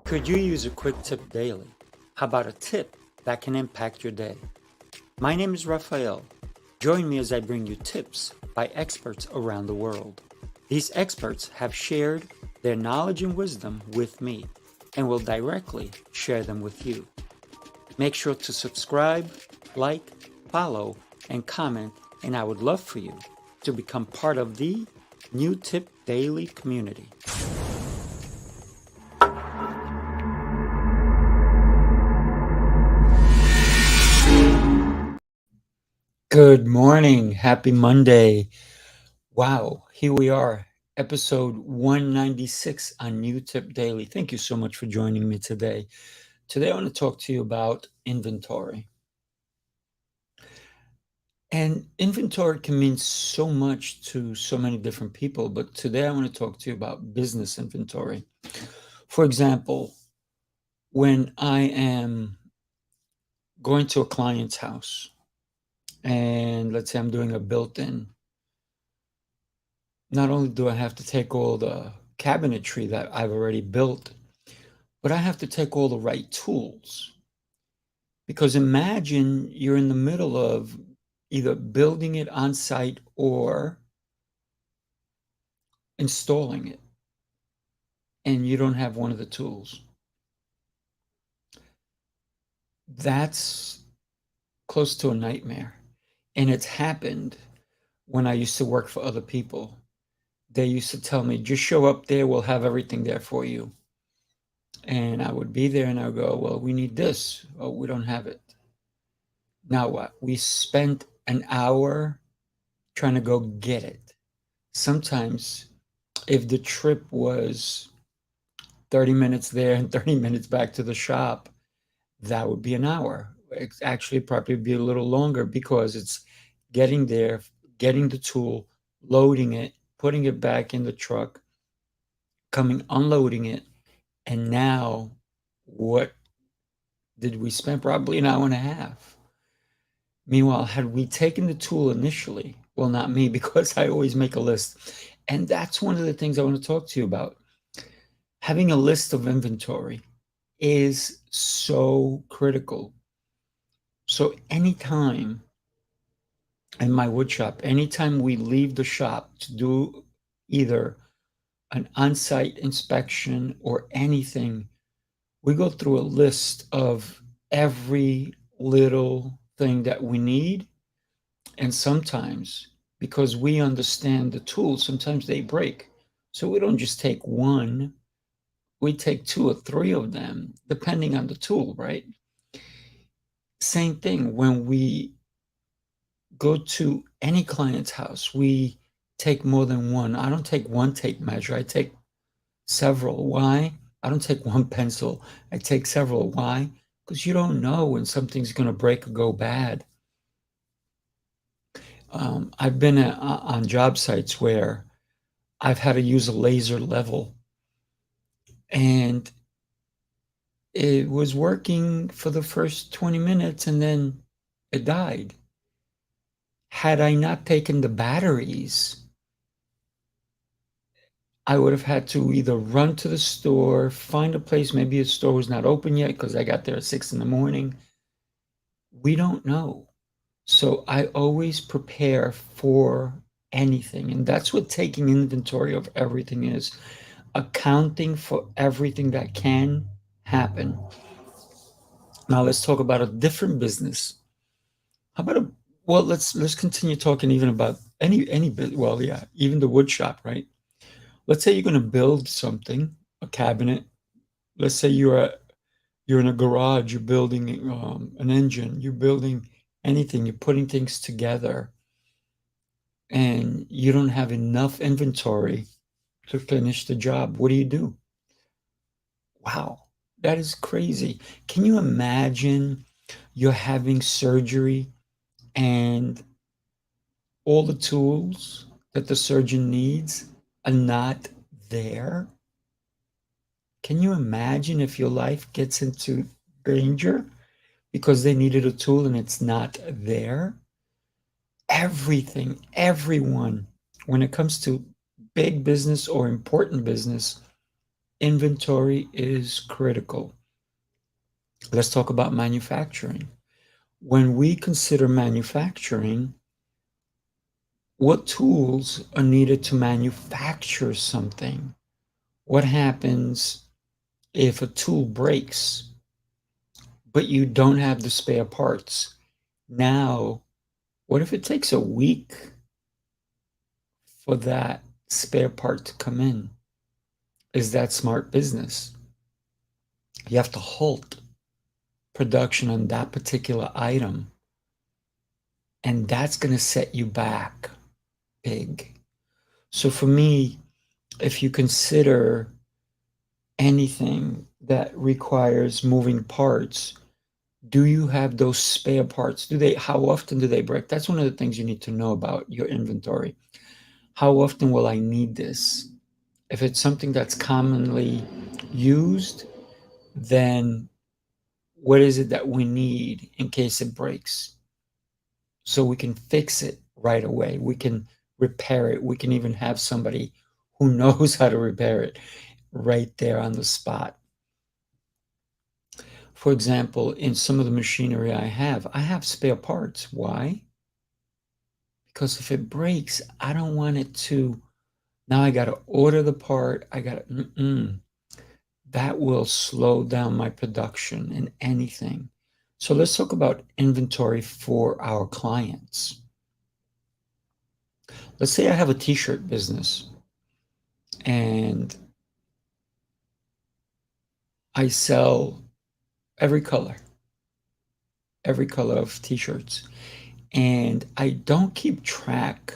Could you use a quick tip daily? How about a tip that can impact your day? My name is Raphael. Join me as I bring you tips by experts around the world. These experts have shared their knowledge and wisdom with me and will directly share them with you. Make sure to subscribe, like, follow, and comment, and I would love for you to become part of the New Tip Daily community. Good morning. Happy Monday. Wow, here we are, episode 196 on New Tip Daily. Thank you so much for joining me today. Today I want to talk to you about inventory. And inventory can mean so much to so many different people, but today I want to talk to you about business inventory. For example, when I am going to a client's house, and let's say I'm doing a built-in, not only do I have to take all the cabinetry that I've already built, but I have to take all the right tools. Because imagine you're in the middle of either building it on site or installing it, and you don't have one of the tools. That's close to a nightmare. And it's happened when I used to work for other people. They used to tell me, just show up there, we'll have everything there for you. And I would be there and I would go, well, we need this. Oh, we don't have it. Now what? We spent an hour trying to go get it. Sometimes if the trip was 30 minutes there and 30 minutes back to the shop, that would be an hour. It's actually probably be a little longer because it's getting there, getting the tool, loading it, putting it back in the truck, unloading it. And now what did we spend? Probably an hour and a half. Meanwhile, had we taken the tool initially, well, not me, because I always make a list. And that's one of the things I want to talk to you about. Having a list of inventory is so critical. So anytime in my wood shop, anytime we leave the shop to do either an on-site inspection or anything, we go through a list of every little thing that we need. And sometimes, because we understand the tools, sometimes they break. So we don't just take one, we take two or three of them, depending on the tool, right? Same thing when we go to any client's house, we take more than one. I don't take one tape measure, I take several. Why? I don't take one pencil, I take several. Why? Because you don't know when something's going to break or go bad. I've been on job sites where I've had to use a laser level, and it was working for the first 20 minutes and then it died. Had I not taken the batteries, I would have had to either run to the store, find a place, maybe the store was not open yet because I got there at 6 in the morning. We don't know. So I always prepare for anything. And that's what taking inventory of everything is, accounting for everything that can happen. Now let's talk about a different business. How about well, let's continue talking even about well, yeah, even the wood shop, right? Let's say you're going to build something, a cabinet. Let's say you're in a garage, you're building an engine, you're building anything, you're putting things together, and you don't have enough inventory to finish the job. What do? Wow, that is crazy. Can you imagine you're having surgery and all the tools that the surgeon needs are not there? Can you imagine if your life gets into danger because they needed a tool and it's not there? Everything, everyone, when it comes to big business or important business, inventory is critical. Let's talk about manufacturing. When we consider manufacturing, what tools are needed to manufacture something? What happens if a tool breaks, but you don't have the spare parts? Now, what if it takes a week for that spare part to come in? Is that smart business? You have to halt production on that particular item, and that's going to set you back big. So for me, if you consider anything that requires moving parts, do you have those spare parts? How often do they break? That's one of the things you need to know about your inventory. How often will I need this? If it's something that's commonly used, then what is it that we need in case it breaks? So we can fix it right away. We can repair it. We can even have somebody who knows how to repair it right there on the spot. For example, in some of the machinery I have spare parts. Why? Because if it breaks, I don't want it to. Now I got to order the part. That will slow down my production in anything. So let's talk about inventory for our clients. Let's say I have a t-shirt business and I sell every color, every color of t-shirts, and I don't keep track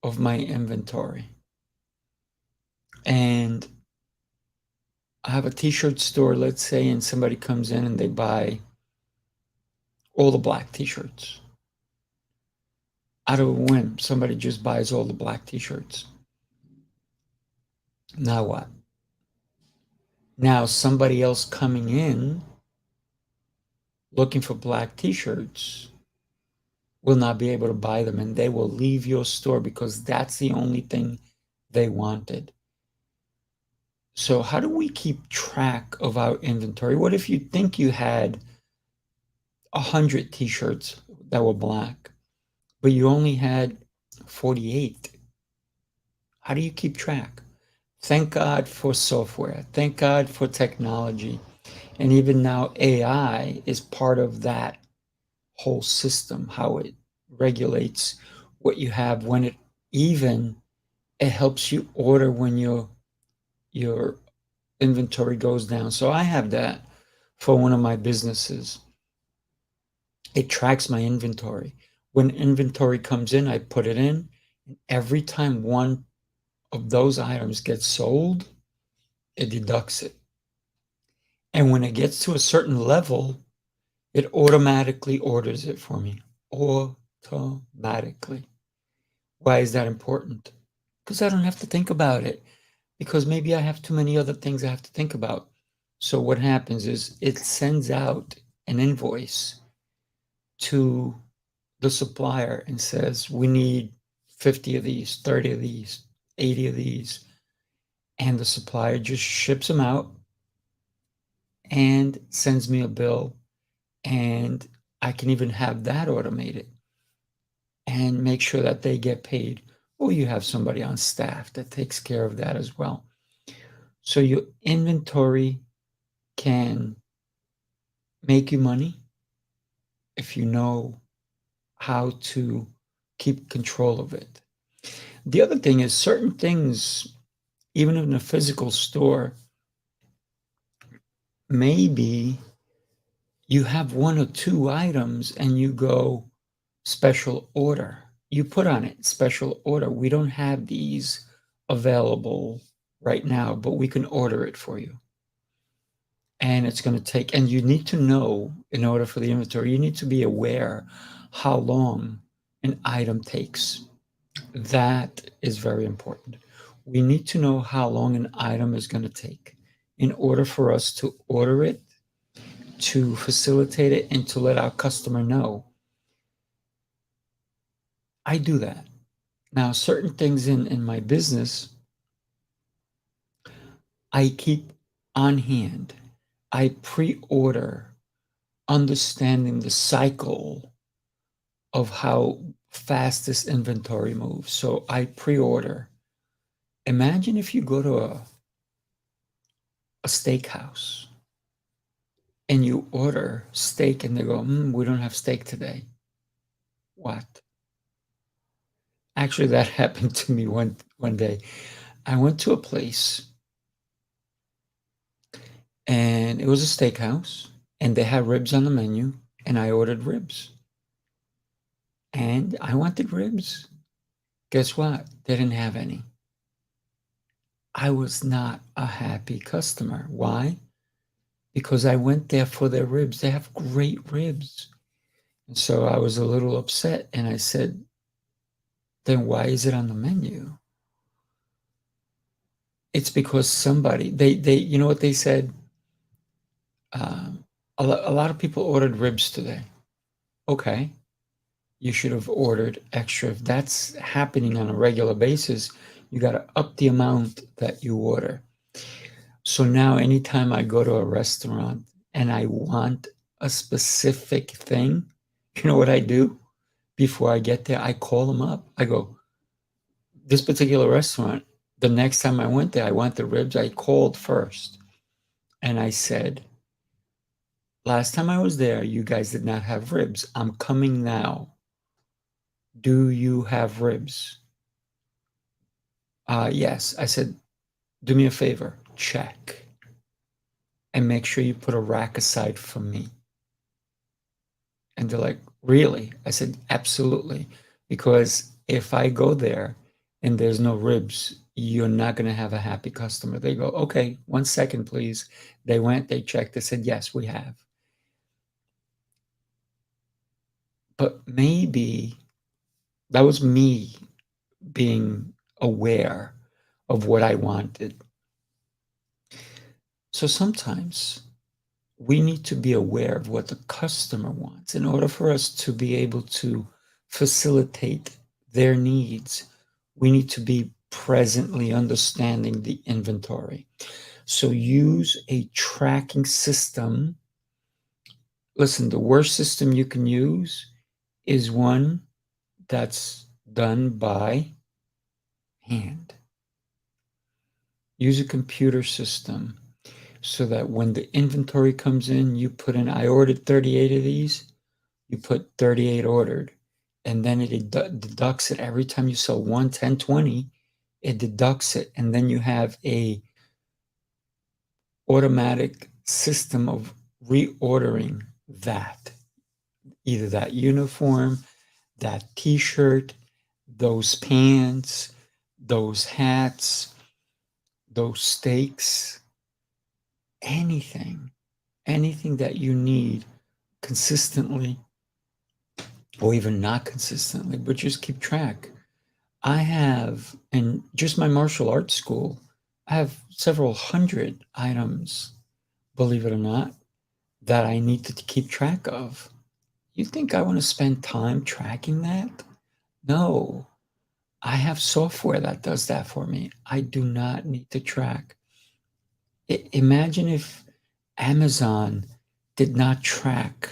of my inventory. And I have a t-shirt store, let's say, and somebody comes in and they buy all the black t-shirts. Out of a whim, somebody just buys all the black t-shirts. Now what? Now somebody else coming in looking for black t-shirts will not be able to buy them, and they will leave your store because that's the only thing they wanted. So how do we keep track of our inventory? What if you think you had 100 t-shirts that were black, but you only had 48? How do you keep track? Thank God for software. Thank God for technology. And even now, AI is part of that whole system, how it regulates what you have, when it helps you order when your inventory goes down. So I have that for one of my businesses. It tracks my inventory. When inventory comes in, I put it in. And every time one of those items gets sold, it deducts it. And when it gets to a certain level, it automatically orders it for me. Automatically. Why is that important? Because I don't have to think about it. Because maybe I have too many other things I have to think about. So what happens is it sends out an invoice to the supplier and says, we need 50 of these, 30 of these, 80 of these. And the supplier just ships them out and sends me a bill. And I can even have that automated and make sure that they get paid. Or you have somebody on staff that takes care of that as well. So your inventory can make you money if you know how to keep control of it. The other thing is certain things, even in a physical store, maybe you have one or two items and you go special order. You put on it special order. We don't have these available right now, but we can order it for you. And it's going to take, and you need to know, in order for the inventory, you need to be aware how long an item takes. That is very important. We need to know how long an item is going to take in order for us to order it, to facilitate it, and to let our customer know. I do that. Now, certain things in my business, I keep on hand. I pre-order, understanding the cycle of how fast this inventory moves. So I pre-order. Imagine if you go to a steakhouse and you order steak and they go, we don't have steak today. What? Actually, that happened to me one day. I went to a place and it was a steakhouse and they had ribs on the menu and I ordered ribs. And I wanted ribs. Guess what? They didn't have any. I was not a happy customer. Why? Because I went there for their ribs. They have great ribs. And so I was a little upset and I said, then why is it on the menu? It's because somebody, you know what they said? A lot of people ordered ribs today. Okay. You should have ordered extra. If that's happening on a regular basis, you got to up the amount that you order. So now anytime I go to a restaurant and I want a specific thing, you know what I do? Before I get there, I call them up. I go, this particular restaurant, the next time I went there, I want the ribs. I called first and I said, last time I was there, you guys did not have ribs. I'm coming now. Do you have ribs? Yes. I said, do me a favor, check. And make sure you put a rack aside for me. And they're like, really? I said, absolutely. Because if I go there and there's no ribs, you're not going to have a happy customer. They go, okay, 1 second, please. They went, they checked, they said, yes, we have. But maybe that was me being aware of what I wanted. So sometimes we need to be aware of what the customer wants in order for us to be able to facilitate their needs. We need to be presently understanding the inventory. So use a tracking system. Listen, the worst system you can use is one that's done by hand. Use a computer system so that when the inventory comes in, you put in, I ordered 38 of these, you put 38 ordered, and then it deducts it every time you sell 1, 10, 20, it deducts it, and then you have a automatic system of reordering that, either that uniform, that t-shirt, those pants, those hats, those steaks, anything that you need consistently or even not consistently, but just keep track. I have, in just my martial arts school, I have several hundred items, believe it or not, that I need to keep track of. You think I want to spend time tracking that? No. I have software that does that for me. I do not need to track. Imagine if Amazon did not track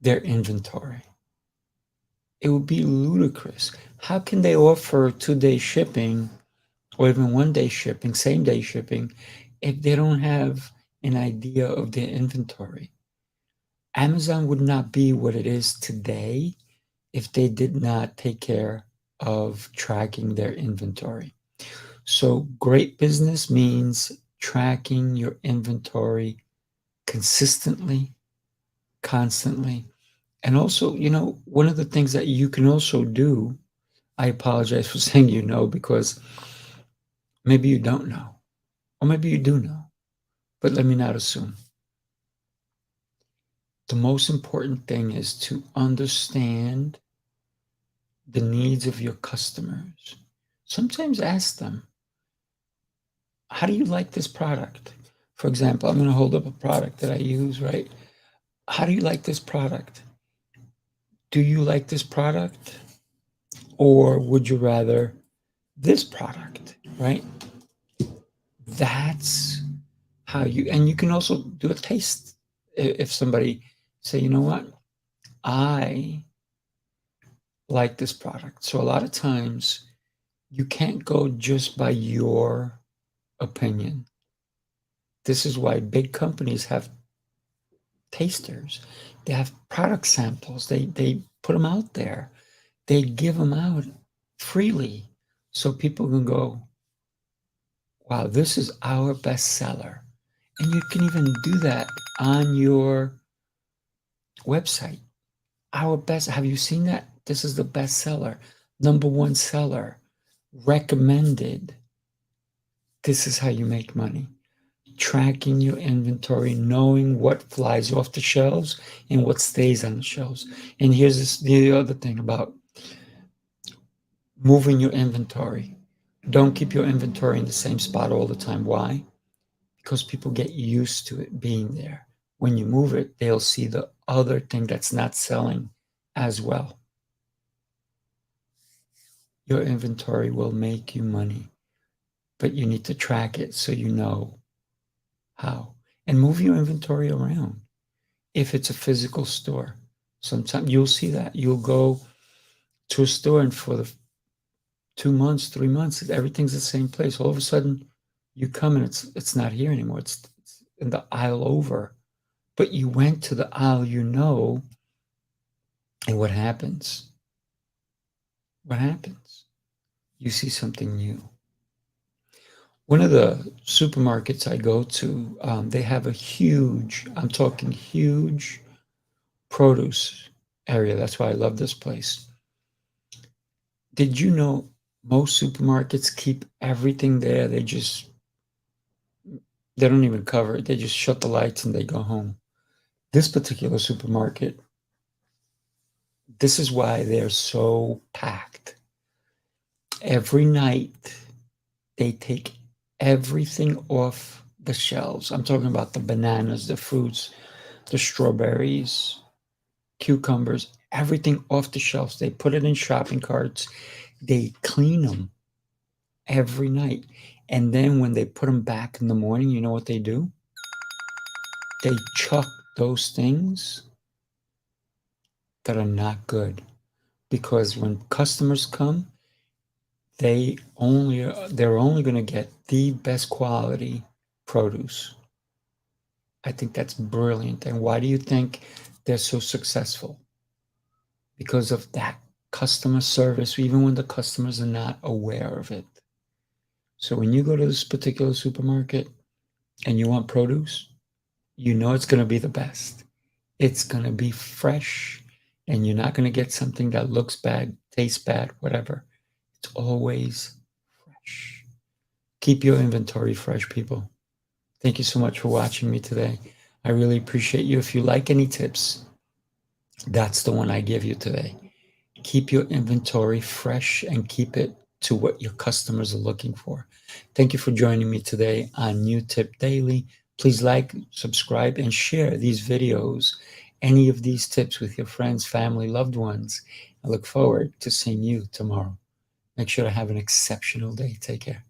their inventory. It would be ludicrous. How can they offer 2-day shipping or even 1-day shipping, same-day shipping, if they don't have an idea of their inventory? Amazon would not be what it is today if they did not take care of tracking their inventory. So great business means tracking your inventory consistently, constantly. And also, one of the things that you can also do, I apologize for saying because maybe you don't know, or maybe you do know, but let me not assume. The most important thing is to understand the needs of your customers. Sometimes ask them, how do you like this product? For example, I'm going to hold up a product that I use, right? How do you like this product? Do you like this product? Or would you rather this product, right? That's how you, and you can also do a taste. If somebody say, you know what, I like this product. So a lot of times you can't go just by your opinion. This is why big companies have tasters. They have product samples. They put them out there. They give them out freely so people can go, wow, this is our bestseller. And you can even do that on your website. Our best, have you seen that? This is the bestseller, number one seller, recommended. This is how you make money. Tracking your inventory, knowing what flies off the shelves and what stays on the shelves. And here's the other thing about moving your inventory. Don't keep your inventory in the same spot all the time. Why? Because people get used to it being there. When you move it, they'll see the other thing that's not selling as well. Your inventory will make you money, but you need to track it so you know how. And move your inventory around. If it's a physical store, sometimes you'll see that. You'll go to a store and for the 2 months, 3 months, everything's the same place. All of a sudden, you come and it's not here anymore. It's in the aisle over. But you went to the aisle you know, and what happens? What happens? You see something new. One of the supermarkets I go to, they have a huge, I'm talking huge produce area. That's why I love this place. Did you know most supermarkets keep everything there? They don't even cover it. They just shut the lights and they go home. This particular supermarket, this is why they're so packed. Every night they take everything off the shelves. I'm talking about the bananas, the fruits, the strawberries, cucumbers, everything off the shelves. They put it in shopping carts. They clean them every night. And then when they put them back in the morning, you know what they do? They chuck those things that are not good. Because when customers come, they're only going to get the best quality produce. I think that's brilliant. And why do you think they're so successful? Because of that customer service, even when the customers are not aware of it. So when you go to this particular supermarket and you want produce, you know it's going to be the best. It's going to be fresh, and you're not going to get something that looks bad, tastes bad, whatever. It's always fresh. Keep your inventory fresh, people. Thank you so much for watching me today. I really appreciate you. If you like any tips, that's the one I give you today. Keep your inventory fresh and keep it to what your customers are looking for. Thank you for joining me today on New Tip Daily. Please like, subscribe, and share these videos, any of these tips with your friends, family, loved ones. I look forward to seeing you tomorrow. Make sure to have an exceptional day. Take care.